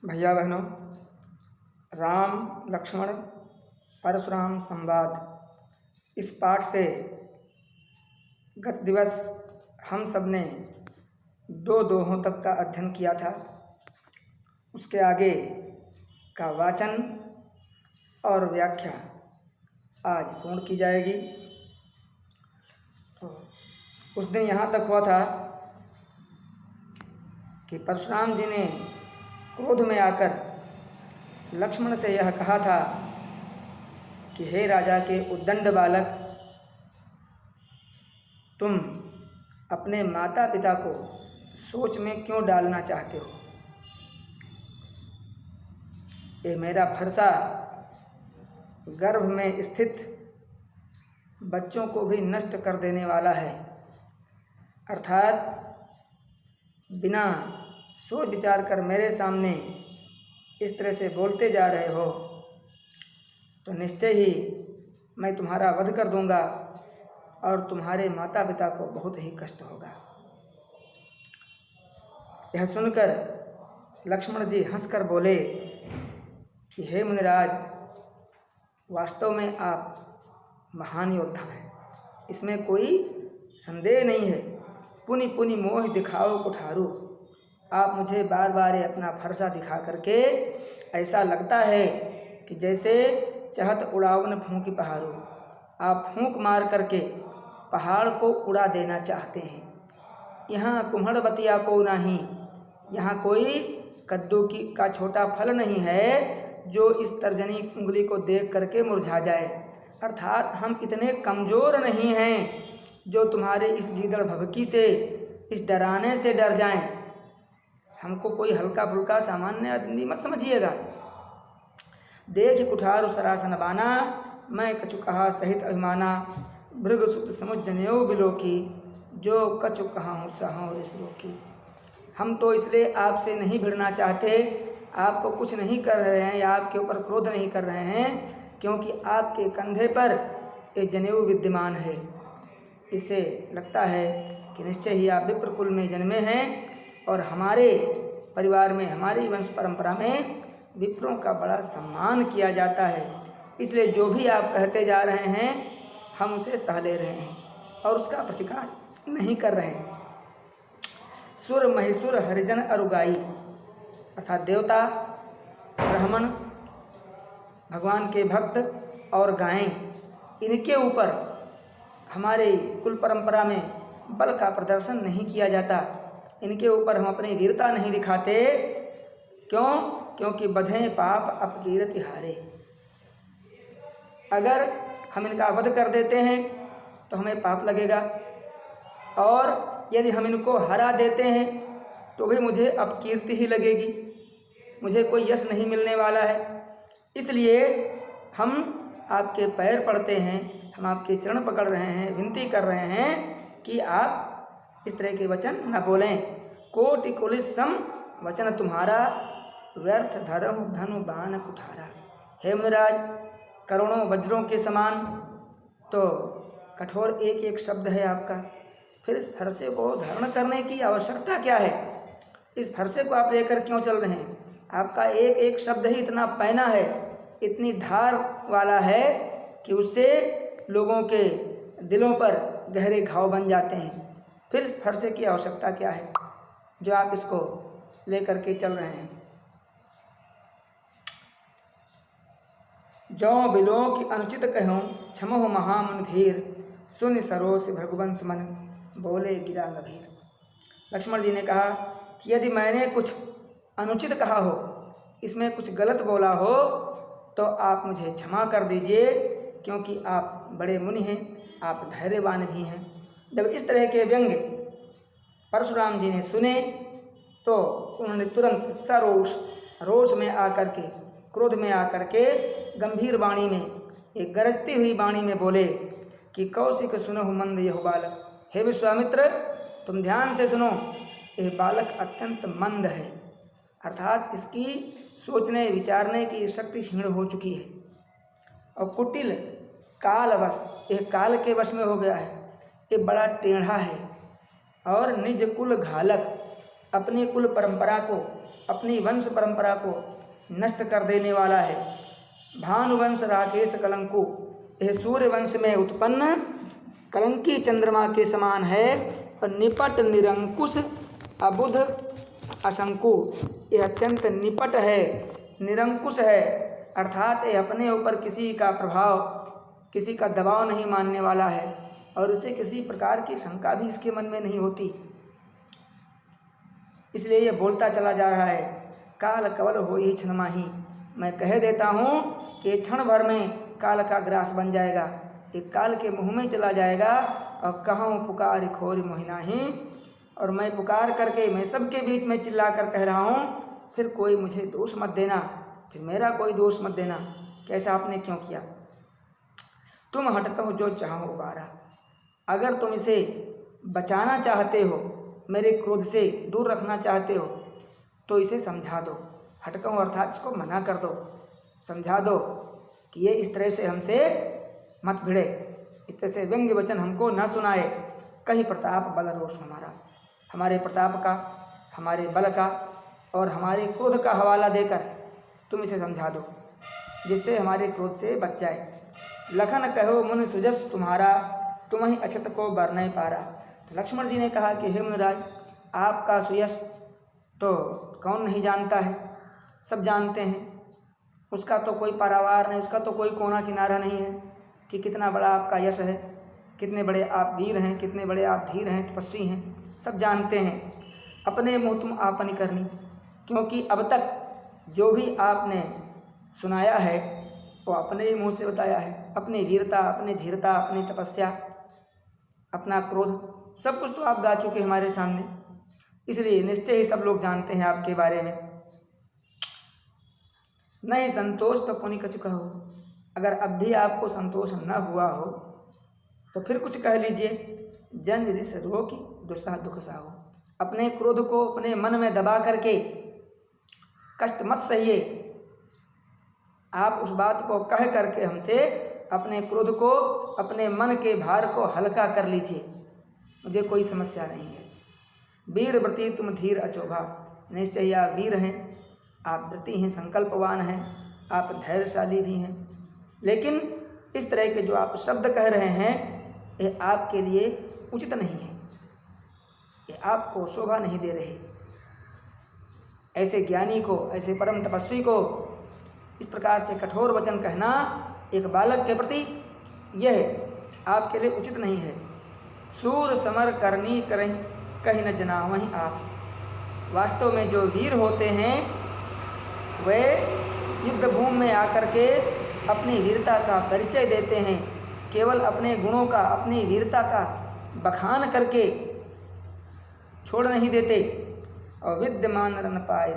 भैया बहनों, राम लक्ष्मण परशुराम संवाद इस पाठ से गत दिवस हम सब ने दो दोहों तक का अध्ययन किया था। उसके आगे का वाचन और व्याख्या आज पूर्ण की जाएगी। तो उस दिन यहाँ तक हुआ था कि परशुराम जी ने क्रोध में आकर लक्ष्मण से यह कहा था कि हे राजा के उद्दंड बालक, तुम अपने माता पिता को सोच में क्यों डालना चाहते हो? ये मेरा फरसा गर्भ में स्थित बच्चों को भी नष्ट कर देने वाला है। अर्थात बिना सोच विचार कर मेरे सामने इस तरह से बोलते जा रहे हो तो निश्चय ही मैं तुम्हारा वध कर दूंगा और तुम्हारे माता पिता को बहुत ही कष्ट होगा। यह सुनकर लक्ष्मण जी हंसकर बोले कि हे मुनिराज, वास्तव में आप महान योद्धा हैं, इसमें कोई संदेह नहीं है। पुनि पुनि मोह दिखाओ कुठारू, आप मुझे बार बार अपना फरसा दिखा करके ऐसा लगता है कि जैसे चहत उड़ावन फूंकी पहाड़ों, आप फूंक मार करके पहाड़ को उड़ा देना चाहते हैं। यहाँ कुम्हड़ बतिया को नहीं, यहाँ कोई कद्दू का छोटा फल नहीं है जो इस तर्जनी उंगली को देख करके मुरझा जाए। अर्थात हम इतने कमज़ोर नहीं हैं जो तुम्हारे इस गीदड़ भभकी से, इस डराने से डर जाएं। हमको कोई हल्का फुल्का सामान्य आदमी मत समझिएगा। देख कुठार सरासन बाना, मैं कछु कहा सहित अभिमाना, भृग सुत समुझ जनेऊ बिलोकी, जो कछु कहा हूँ सहों रिसरोकी। हम तो इसलिए आपसे नहीं भिड़ना चाहते, आपको कुछ नहीं कर रहे हैं या आपके ऊपर क्रोध नहीं कर रहे हैं, क्योंकि आपके कंधे पर ये जनेऊ विद्यमान है। इससे लगता है कि निश्चय ही आप विप्र कुल में जन्मे हैं और हमारे परिवार में, हमारी वंश परंपरा में विप्रों का बड़ा सम्मान किया जाता है। इसलिए जो भी आप कहते जा रहे हैं हम उसे सह ले रहे हैं और उसका प्रतिकार नहीं कर रहे हैं। सुर महिषुर हरिजन अरुगाई, अर्थात देवता, ब्राह्मण, भगवान के भक्त और गायें, इनके ऊपर हमारे कुल परंपरा में बल का प्रदर्शन नहीं किया जाता। इनके ऊपर हम अपनी वीरता नहीं दिखाते। क्यों? क्योंकि बधें पाप अपकीर्ति हारे। अगर हम इनका वध कर देते हैं तो हमें पाप लगेगा, और यदि हम इनको हरा देते हैं तो भी मुझे अपकीर्ति ही लगेगी, मुझे कोई यश नहीं मिलने वाला है। इसलिए हम आपके पैर पड़ते हैं, हम आपके चरण पकड़ रहे हैं, विनती कर रहे हैं कि आप इस तरह के वचन न बोलें। कोटि कुलिस सम वचन तुम्हारा, व्यर्थ धरहु धनु बाण कुठारा। हे मुनिराज, करोड़ों वज्रों के समान तो कठोर एक एक शब्द है आपका, फिर इस फरसे को धारण करने की आवश्यकता क्या है? इस फरसे को आप लेकर क्यों चल रहे हैं? आपका एक एक शब्द ही इतना पैना है, इतनी धार वाला है कि उससे लोगों के दिलों पर गहरे घाव बन जाते हैं। फिर इस फरसे की आवश्यकता क्या है जो आप इसको लेकर के चल रहे हैं? जौ बिलो की अनुचित कहूँ क्षमो महामुन धीर, सुन सरोस भृगुवंश मन, बोले गिरा गंभीर। लक्ष्मण जी ने कहा कि यदि मैंने कुछ अनुचित कहा हो, इसमें कुछ गलत बोला हो, तो आप मुझे क्षमा कर दीजिए, क्योंकि आप बड़े मुनि हैं, आप धैर्यवान भी हैं। जब इस तरह के व्यंग्य परशुराम जी ने सुने तो उन्होंने तुरंत सरोष, रोष में आकर के, क्रोध में आकर के गंभीर वाणी में, एक गरजती हुई वाणी में बोले कि कौशिक सुनहु मंद यह बालक। हे विश्वामित्र, तुम ध्यान से सुनो, यह बालक अत्यंत मंद है, अर्थात इसकी सोचने विचारने की शक्ति क्षीण हो चुकी है और कुटिल कालवश, यह काल के वश में हो गया है। ये बड़ा टेढ़ा है और निज कुल घालक, अपनी कुल परंपरा को अपनी वंश परंपरा को नष्ट कर देने वाला है। भानुवंश राकेश कलंकु, यह सूर्य वंश में उत्पन्न कलंकी चंद्रमा के समान है। और निपट निरंकुश अबुध असंकु, यह अत्यंत निपट है, निरंकुश है, अर्थात यह अपने ऊपर किसी का प्रभाव, किसी का दबाव नहीं मानने वाला है और उसे किसी प्रकार की शंका भी इसके मन में नहीं होती। इसलिए यह बोलता चला जा रहा है, काल कवल हो ही क्षण माही, मैं कह देता हूँ कि क्षण भर में काल का ग्रास बन जाएगा, एक काल के मुँह में चला जाएगा। और कहूँ पुकार खोर मोहिनाही, और मैं पुकार करके, मैं सबके बीच में चिल्ला कर कह रहा हूँ, फिर कोई मुझे दोष मत देना, फिर मेरा कोई दोष मत देना, कैसा आपने क्यों किया। तुम हटता हो जो चाहो उबारा, अगर तुम इसे बचाना चाहते हो, मेरे क्रोध से दूर रखना चाहते हो, तो इसे समझा दो। हटका अर्थात इसको मना कर दो, समझा दो कि ये इस तरह से हमसे मत भिड़े, इस तरह से व्यंग्य वचन हमको न सुनाए। कहीं प्रताप बल रोष हमारा, हमारे प्रताप का, हमारे बल का और हमारे क्रोध का हवाला देकर तुम इसे समझा दो, जिससे हमारे क्रोध से बच जाए। लखन कहो मुनि सुजस तुम्हारा, तुम ही अक्षत को बर नहीं पारा। तो लक्ष्मण जी ने कहा कि हे मुनिराज, आपका सुयश तो कौन नहीं जानता है, सब जानते हैं, उसका तो कोई पारावार नहीं, उसका तो कोई कोना किनारा नहीं है कि कितना बड़ा आपका यश है, कितने बड़े आप वीर हैं, कितने बड़े आप धीर हैं, तपस्वी हैं, सब जानते हैं। अपने मुँह तुम आपनी करनी, क्योंकि अब तक जो भी आपने सुनाया है वो अपने ही मुँह से बताया है। अपनी वीरता, अपनी धीरता, अपनी तपस्या, अपना क्रोध, सब कुछ तो आप गा चुके हमारे सामने, इसलिए निश्चय ही सब लोग जानते हैं आपके बारे में। नहीं संतोष तो पुनि कछु कहो, अगर अब भी आपको संतोष न हुआ हो तो फिर कुछ कह लीजिए। जन रिस रोकी दुस्साह दुख साहो, अपने क्रोध को अपने मन में दबा करके कष्ट मत सहिए, आप उस बात को कह करके हमसे अपने क्रोध को, अपने मन के भार को हल्का कर लीजिए, मुझे कोई समस्या नहीं है। वीर व्रती तुम धीर अचोभा, निश्चय आप वीर हैं, आप व्रती हैं, संकल्पवान हैं, आप धैर्यशाली भी हैं, लेकिन इस तरह के जो आप शब्द कह रहे हैं ये आपके लिए उचित नहीं है, ये आपको शोभा नहीं दे रहे। ऐसे ज्ञानी को, ऐसे परम तपस्वी को इस प्रकार से कठोर वचन कहना एक बालक के प्रति यह आपके लिए उचित नहीं है। सूर समर करनी करें कहीं न जना वहीं आप, वास्तव में जो वीर होते हैं वे युद्ध भूमि में आकर के अपनी वीरता का परिचय देते हैं, केवल अपने गुणों का, अपनी वीरता का बखान करके छोड़ नहीं देते। और विद्यमान रन पाए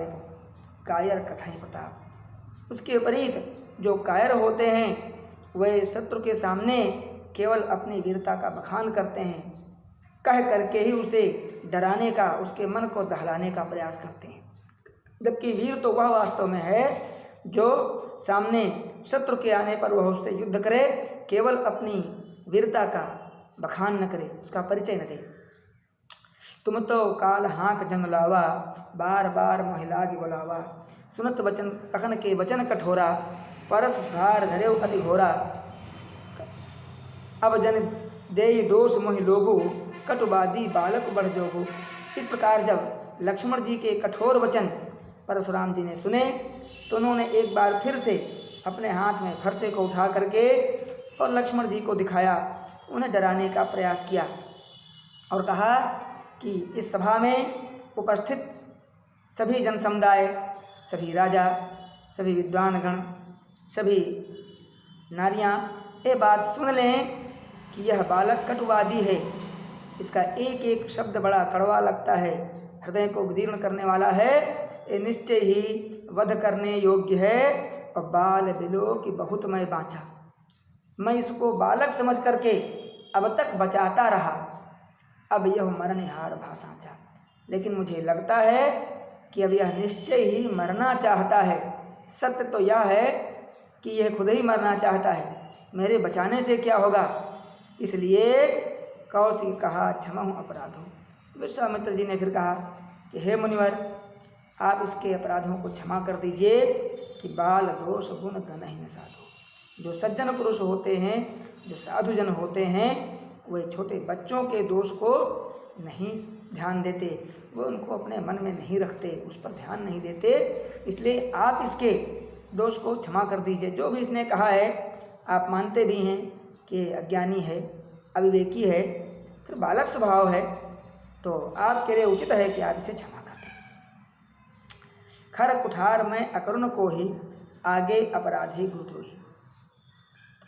कायर कथाएं प्रताप, उसके विपरीत जो कायर होते हैं वे शत्रु के सामने केवल अपनी वीरता का बखान करते हैं, कह करके ही उसे डराने का, उसके मन को दहलाने का प्रयास करते हैं। जबकि वीर तो वह वास्तव में है जो सामने शत्रु के आने पर वह उससे युद्ध करे, केवल अपनी वीरता का बखान न करे, उसका परिचय न दे। तुम तो काल हाँक जन लावा, बार बार महिलागी बुलावा, सुनत वचन कखन के वचन कठोरा, परस धार धरेव अति घोरा, अब जन देई दोष मोहि लोगु, कटुबादी बालक बढ़ जोगु। इस प्रकार जब लक्ष्मण जी के कठोर वचन परशुराम जी ने सुने तो उन्होंने एक बार फिर से अपने हाथ में फरसे को उठा करके और लक्ष्मण जी को दिखाया, उन्हें डराने का प्रयास किया और कहा कि इस सभा में उपस्थित सभी जन समुदाय, सभी राजा, सभी विद्वानगण, सभी नारियां ये बात सुन लें कि यह बालक कटुवादी है, इसका एक एक शब्द बड़ा कड़वा लगता है, हृदय को विदीर्ण करने वाला है, ये निश्चय ही वध करने योग्य है। और बाल बिलो कि बहुत मैं बाँचा, मैं इसको बालक समझ करके अब तक बचाता रहा, अब यह मरनिहार भाषाचा, लेकिन मुझे लगता है कि अब यह निश्चय ही मरना चाहता है। सत्य तो यह है कि यह खुद ही मरना चाहता है, मेरे बचाने से क्या होगा, इसलिए कौशिक कहा क्षमा हूँ अपराधो। विश्वामित्र जी ने फिर कहा कि हे मुनिवर, आप इसके अपराधों को क्षमा कर दीजिए कि बाल दोष गुण गण ही न साधो। जो सज्जन पुरुष होते हैं, जो साधुजन होते हैं, वे छोटे बच्चों के दोष को नहीं ध्यान देते, वो उनको अपने मन में नहीं रखते, उस पर ध्यान नहीं देते। इसलिए आप इसके दोष को क्षमा कर दीजिए। जो भी इसने कहा है आप मानते भी हैं कि अज्ञानी है, अविवेकी है, फिर बालक स्वभाव है, तो आपके लिए उचित है कि आप इसे क्षमा कर दें। खर कुठार में अकरुण को ही आगे अपराधी गुरुद्रोही।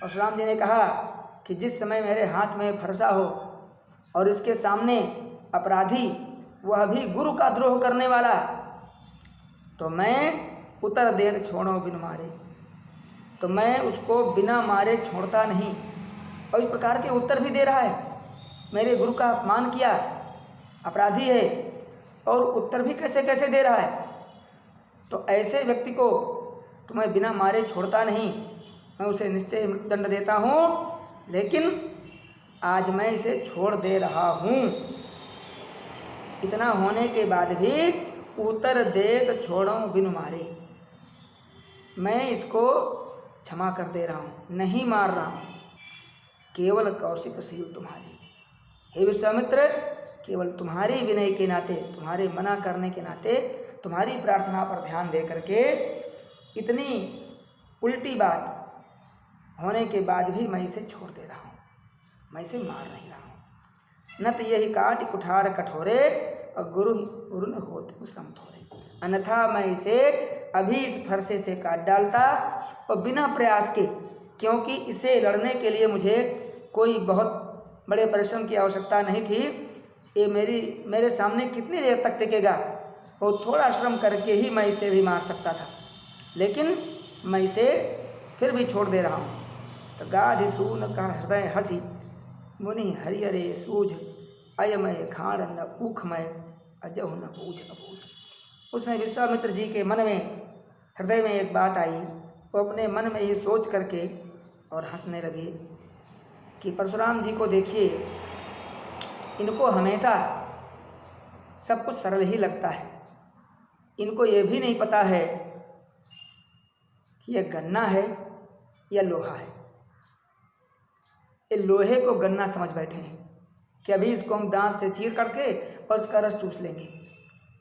परशुराम जी ने कहा कि जिस समय मेरे हाथ में फरसा हो और इसके सामने अपराधी, वह भी गुरु का द्रोह करने वाला, तो मैं उतर देर छोड़ो बिन मारे, तो मैं उसको बिना मारे छोड़ता नहीं। और इस प्रकार के उत्तर भी दे रहा है, मेरे गुरु का अपमान किया, अपराधी है, और उत्तर भी कैसे कैसे दे रहा है। तो ऐसे व्यक्ति को तो मैं बिना मारे छोड़ता नहीं, मैं उसे निश्चय मृत्युदंड देता हूँ, लेकिन आज मैं इसे छोड़ दे रहा हूँ। इतना होने के बाद भी उतर देत छोड़ो बिनु मारे, मैं इसको क्षमा कर दे रहा हूँ, नहीं मार रहा हूँ। केवल कौशिकशील तुम्हारी, हे विश्वामित्र, केवल तुम्हारी विनय के नाते, तुम्हारे मना करने के नाते, तुम्हारी प्रार्थना पर ध्यान दे करके इतनी उल्टी बात होने के बाद भी मैं इसे छोड़ दे रहा हूँ, मैं इसे मार नहीं रहा हूँ। न तो यही काट कुठार कठोरे और गुरु न होते श्रम थोड़े, अन्यथा मैं इसे अभी इस फरसे से काट डालता और बिना प्रयास के, क्योंकि इसे लड़ने के लिए मुझे कोई बहुत बड़े परिश्रम की आवश्यकता नहीं थी। ये मेरे सामने कितनी देर तक टिकेगा, वो थोड़ा श्रम करके ही मैं इसे भी मार सकता था, लेकिन मैं इसे फिर भी छोड़ दे रहा हूँ। तो गाधि सून का हृदय हसी, मुनि हरिहरे सूझ, अयमय खाड़ न ऊखमय, अजहु न पूछ अबूझ। उसने विश्वामित्र जी के मन में, हृदय में एक बात आई। वो अपने मन में ये सोच करके और हंसने लगे कि परशुराम जी को देखिए, इनको हमेशा सब कुछ सरल ही लगता है। इनको ये भी नहीं पता है कि यह गन्ना है या लोहा है। ये लोहे को गन्ना समझ बैठे हैं कि अभी इसको हम दांत से चीर करके और इसका रस चूस लेंगे,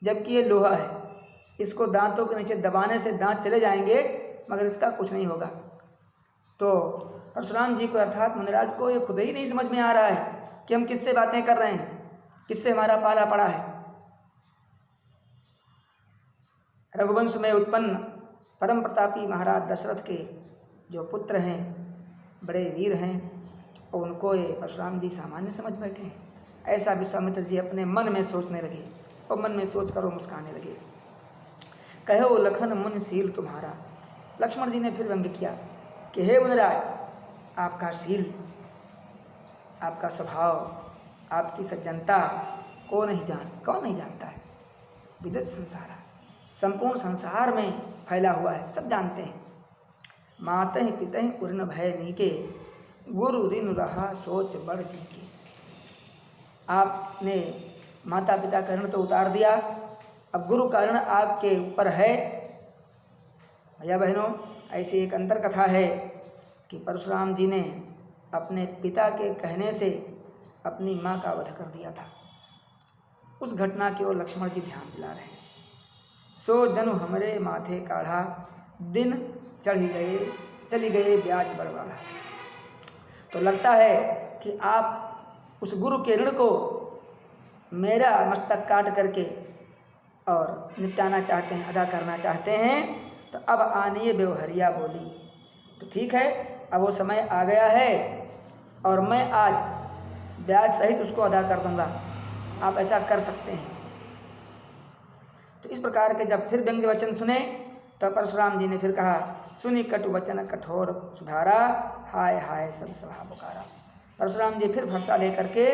जबकि ये लोहा है, इसको दांतों के नीचे दबाने से दांत चले जाएंगे मगर इसका कुछ नहीं होगा। तो परशुराम जी को अर्थात मुनिराज को ये खुद ही नहीं समझ में आ रहा है कि हम किससे बातें कर रहे हैं, किससे हमारा पाला पड़ा है। रघुवंश में उत्पन्न परम प्रतापी महाराज दशरथ के जो पुत्र हैं, बड़े वीर हैं, और उनको ये परशुराम जी सामान्य समझ बैठे हैं। ऐसा विश्वामित्र जी अपने मन में सोचने लगे और मन में सोच कर वो मुस्काने लगे। कहो लखन मुन शील तुम्हारा। लक्ष्मण जी ने फिर व्यंग किया कि हे मुनिराज, आपका शील, आपका स्वभाव, आपकी सज्जनता कौन नहीं जानता है। विदित संसार, संपूर्ण संसार में फैला हुआ है, सब जानते हैं। मातहि पितहि उर्न भय नीके, गुरु दिन रहा सोच बड़ जीके। आपने माता पिता का ऋण तो उतार दिया, अब गुरु का ऋण आपके ऊपर है। भैया बहनों, ऐसी एक अंतर कथा है कि परशुराम जी ने अपने पिता के कहने से अपनी माँ का वध कर दिया था। उस घटना की ओर लक्ष्मण जी ध्यान दिला रहे हैं। सो जनु हमरे माथे काढ़ा, दिन चली गए ब्याज बड़वाड़ा। तो लगता है कि आप उस गुरु के ऋण को मेरा मस्तक काट करके और निपटाना चाहते हैं, अदा करना चाहते हैं। तो अब आनिए बेवहरिया बोली। तो ठीक है, अब वो समय आ गया है और मैं आज ब्याज सहित उसको अदा कर दूंगा, आप ऐसा कर सकते हैं। तो इस प्रकार के जब फिर व्यंग्य वचन सुने तो परशुराम जी ने फिर कहा, सुनी कटु वचन कठोर सुधारा, हाय हाय सब सभा पुकारा। परशुराम जी फिर फरसा लेकर के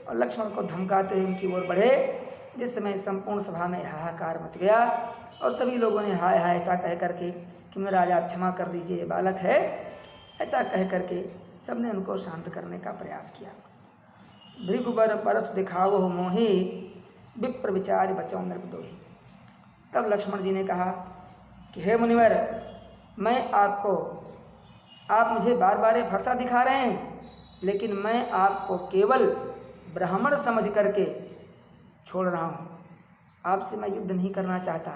और लक्ष्मण को धमकाते हुए उनकी ओर बढ़े, जिस समय संपूर्ण सभा में हाहाकार मच गया और सभी लोगों ने हाय हाय ऐसा कह करके कि महाराज आप क्षमा कर दीजिए, बालक है, ऐसा कह करके सबने उनको शांत करने का प्रयास किया। भृगुबर परस दिखावो मोहि, विप्र विचार बचौ नृप दोहि। तब लक्ष्मण जी ने कहा कि हे मुनिवर, मैं आप मुझे बार बार ये फरसा दिखा रहे हैं, लेकिन मैं आपको केवल ब्राह्मण समझ करके छोड़ रहा हूँ। आपसे मैं युद्ध नहीं करना चाहता,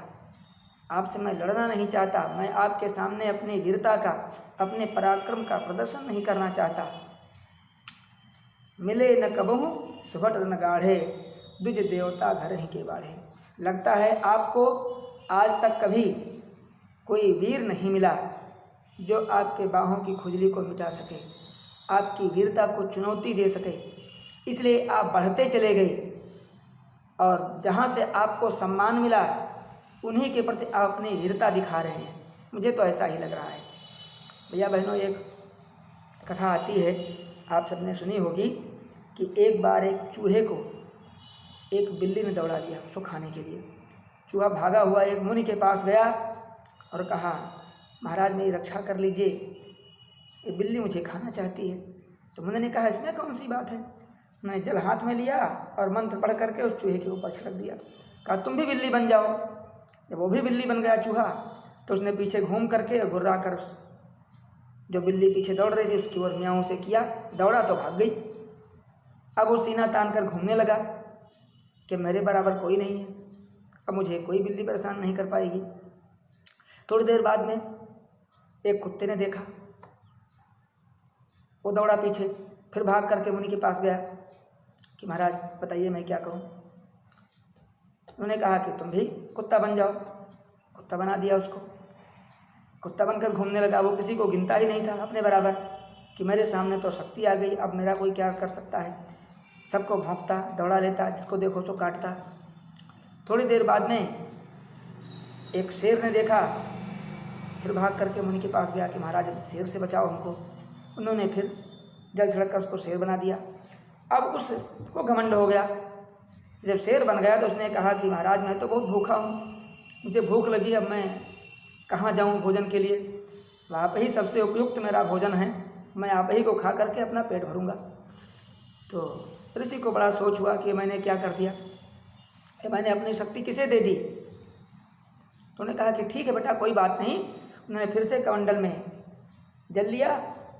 आपसे मैं लड़ना नहीं चाहता, मैं आपके सामने अपनी वीरता का, अपने पराक्रम का प्रदर्शन नहीं करना चाहता। मिले न कबहू सुभट न गाढ़े, द्विज देवता घर ही के बाढ़े। लगता है आपको आज तक कभी कोई वीर नहीं मिला जो आपके बाहों की खुजली को मिटा सके, आपकी वीरता को चुनौती दे सके। इसलिए आप बढ़ते चले गए और जहाँ से आपको सम्मान मिला उन्हीं के प्रति आप अपनी वीरता दिखा रहे हैं। मुझे तो ऐसा ही लग रहा है। भैया बहनों, एक कथा आती है, आप सबने सुनी होगी कि एक बार एक चूहे को एक बिल्ली ने दौड़ा दिया उसको खाने के लिए। चूहा भागा हुआ एक मुनि के पास गया और कहा, महाराज मेरी रक्षा कर लीजिए, ये बिल्ली मुझे खाना चाहती है। तो मुनि ने कहा, इसमें कौन सी बात है। उन्होंने जल हाथ में लिया और मंत्र पढ़ करके उस चूहे के ऊपर छिड़क दिया। कहा, तुम भी बिल्ली बन जाओ। जब वो भी बिल्ली बन गया चूहा, तो उसने पीछे घूम करके गुर्रा कर जो बिल्ली पीछे दौड़ रही थी उसकी ओर म्याऊं से किया, दौड़ा तो भाग गई। अब वो सीना तान कर घूमने लगा कि मेरे बराबर कोई नहीं है, अब मुझे कोई बिल्ली परेशान नहीं कर पाएगी। थोड़ी देर बाद में एक कुत्ते ने देखा, वो दौड़ा पीछे, फिर भाग करके मुनि के पास गया कि महाराज बताइए मैं क्या करूं। उन्होंने कहा कि तुम भी कुत्ता बन जाओ। कुत्ता बना दिया उसको। कुत्ता बनकर घूमने लगा। वो किसी को गिनता ही नहीं था अपने बराबर कि मेरे सामने तो शक्ति आ गई, अब मेरा कोई क्या कर सकता है। सबको भौंकता, दौड़ा लेता, जिसको देखो तो काटता। थोड़ी देर बाद में एक शेर ने देखा, फिर भाग करके मुनि के पास गया कि महाराज शेर से बचाओ हमको। उन्होंने फिर जल छिड़क कर उसको शेर बना दिया। अब उसको घमंड हो गया। जब शेर बन गया तो उसने कहा कि महाराज मैं तो बहुत भूखा हूँ, मुझे भूख लगी, अब मैं कहाँ जाऊँ भोजन के लिए। आप ही सबसे उपयुक्त मेरा भोजन है, मैं आप ही को खा करके अपना पेट भरूँगा। तो ऋषि को बड़ा सोच हुआ कि मैंने क्या कर दिया, मैंने अपनी शक्ति किसे दे दी। तो उन्होंने कहा कि ठीक है बेटा, कोई बात नहीं। उन्होंने फिर से कमंडल में जल लिया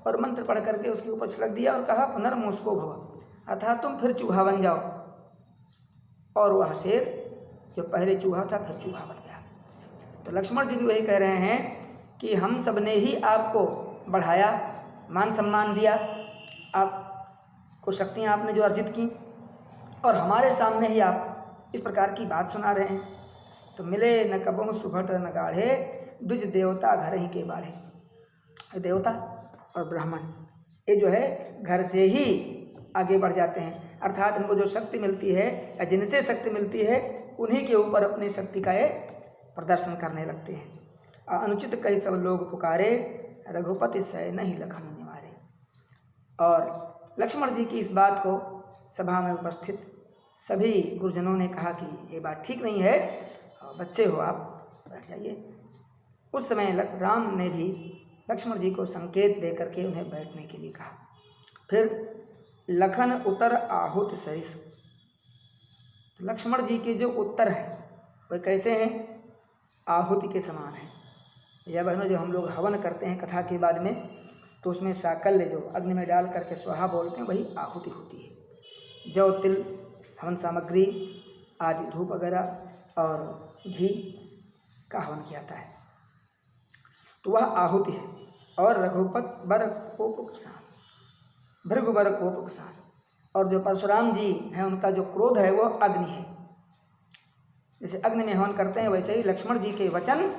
और मंत्र पढ़ करके उसके ऊपर छिड़क दिया और कहा, पुनर्मुस्को भव, अर्थात तुम फिर चूहा बन जाओ। और वह शेर जो पहले चूहा था फिर चूहा बन गया। तो लक्ष्मण जी भी वही कह रहे हैं कि हम सब ने ही आपको बढ़ाया, मान सम्मान दिया, आपको शक्तियाँ आपने जो अर्जित की, और हमारे सामने ही आप इस प्रकार की बात सुना रहे हैं। तो मिले न कबहु सुभट न गाढ़े, द्विज देवता घर ही के बाढ़े। देवता और ब्राह्मण ये जो है घर से ही आगे बढ़ जाते हैं, अर्थात इनको जो शक्ति मिलती है या जिनसे शक्ति मिलती है उन्हीं के ऊपर अपनी शक्ति का ये प्रदर्शन करने लगते हैं। अनुचित कई सब लोग पुकारे, रघुपति सह नहीं लखन निवारे। और लक्ष्मण जी की इस बात को सभा में उपस्थित सभी गुरुजनों ने कहा कि ये बात ठीक नहीं है, बच्चे हो आप, बैठ जाइए। उस समय राम ने भी लक्ष्मण जी को संकेत दे करके उन्हें बैठने के लिए कहा। फिर लखन उतर आहुति सरिस। लक्ष्मण जी के जो उत्तर हैं वे कैसे हैं, आहुति के समान हैं। या बहनों, जो हम लोग हवन करते हैं कथा के बाद में, तो उसमें साकल्य जो अग्नि में डाल करके स्वाहा बोलते हैं, वही आहुति होती है। जौ तिल हवन सामग्री आदि धूप वगैरह और घी का हवन किया जाता है, तो वह आहुति है। और रघुपत बर कोपसान, भृगु बर कोपसान, और जो परशुराम जी हैं उनका जो क्रोध है वो अग्नि है। जैसे अग्नि में हवन करते हैं वैसे ही लक्ष्मण जी के वचन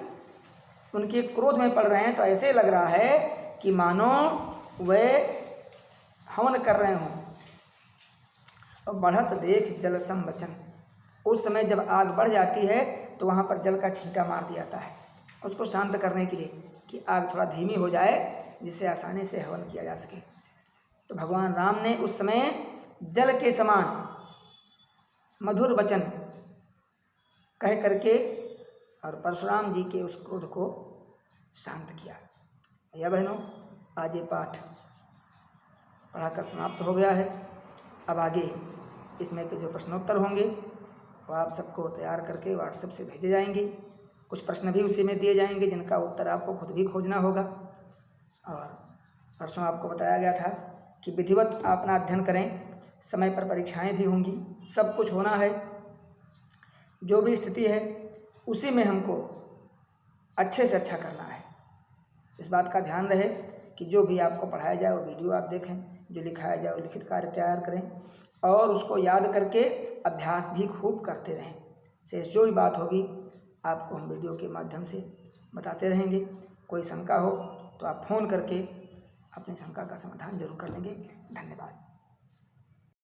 उनके क्रोध में पड़ रहे हैं। तो ऐसे लग रहा है कि मानो वे हवन कर रहे हों। और बढ़त देख जल सम वचन, उस समय जब आग बढ़ जाती है तो वहाँ पर जल का छींटा मार दिया जाता है उसको शांत करने के लिए, कि आग थोड़ा धीमी हो जाए जिससे आसानी से हवन किया जा सके। तो भगवान राम ने उस समय जल के समान मधुर वचन कह करके और परशुराम जी के उस क्रोध को शांत किया। भैया बहनों, आज ये पाठ पढ़ाकर समाप्त हो गया है। अब आगे इसमें के जो प्रश्नोत्तर होंगे वो आप सबको तैयार करके व्हाट्सएप से भेजे जाएंगे। कुछ प्रश्न भी उसी में दिए जाएंगे जिनका उत्तर आपको खुद भी खोजना होगा। और परसों आपको बताया गया था कि विधिवत अपना अध्ययन करें, समय पर परीक्षाएं भी होंगी, सब कुछ होना है। जो भी स्थिति है उसी में हमको अच्छे से अच्छा करना है। इस बात का ध्यान रहे कि जो भी आपको पढ़ाया जाए वो वीडियो आप देखें, जो लिखाया जाए वो लिखित कार्य तैयार करें और उसको याद करके अभ्यास भी खूब करते रहें। शेष जो भी बात होगी आपको हम वीडियो के माध्यम से बताते रहेंगे। कोई शंका हो तो आप फ़ोन करके अपनी शंका का समाधान जरूर कर लेंगे। धन्यवाद।